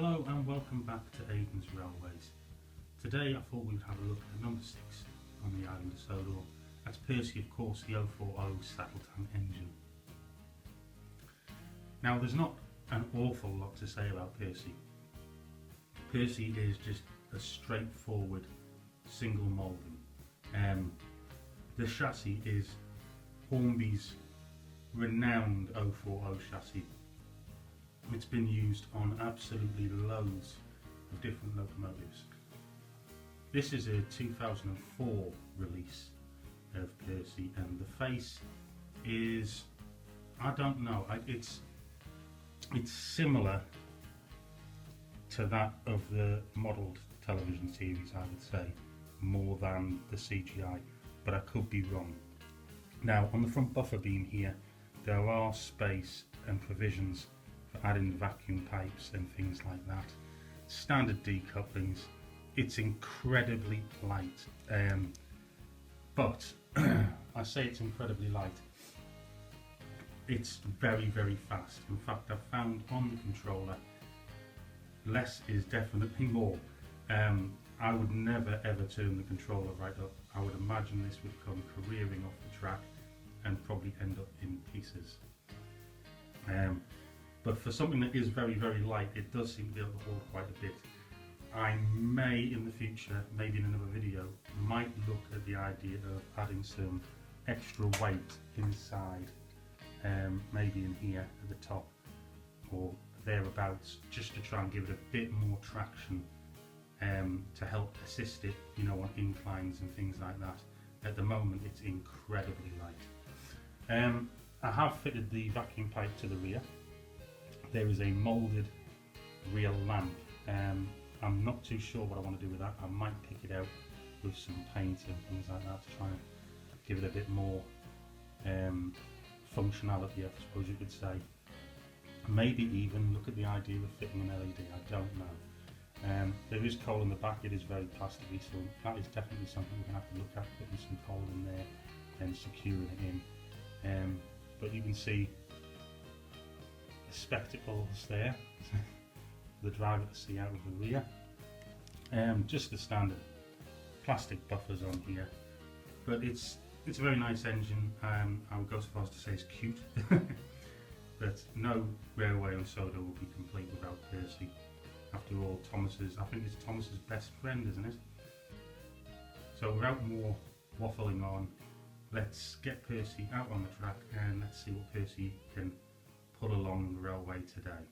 Hello and welcome back to Aidans Railways. Today I thought we would have a look at number 6 on the island of Sodor. That's Percy, of course, the 040 saddle tank engine. Now there's not an awful lot to say about Percy. Percy is just a straightforward single moulding. The chassis is Hornby's renowned 040 chassis. It's been used on absolutely loads of different locomotives. This is a 2004 release of Percy, and the face is, I don't know, it's similar to that of the modelled television series, I would say, more than the CGI, but I could be wrong. Now on the front buffer beam here there are space and provisions for adding vacuum pipes and things like that. Standard decouplings. It's incredibly light, but I say it's incredibly light. It's very fast. In fact, I've found on the controller less is definitely more. I would never ever turn the controller right up. I would imagine this would come careering off the track and probably end up in pieces. But for something that is very light, it does seem to be able to hold quite a bit. I may in the future, maybe in another video, might look at the idea of adding some extra weight inside, maybe in here at the top or thereabouts, just to try and give it a bit more traction, to help assist it, you know, on inclines and things like that. At the moment it's incredibly light. I have fitted the vacuum pipe to the rear. There is a moulded rear lamp. I'm not too sure what I want to do with that. I might pick it out with some paint and things like that to try and give it a bit more functionality, I suppose you could say. Maybe even look at the idea of fitting an LED, I don't know. There is coal in the back, it is very plasticky, so that is definitely something we're going to have to look at, putting some coal in there and securing it in. But you can see the spectacles there, the driver to see out of the rear. Just the standard plastic buffers on here, but it's a very nice engine. I would go so far as to say it's cute, but no railway on Sodor will be complete without Percy. After all, I think it's Thomas's best friend, isn't it? So without more waffling on, let's get Percy out on the track and let's see what Percy can pull along the railway today.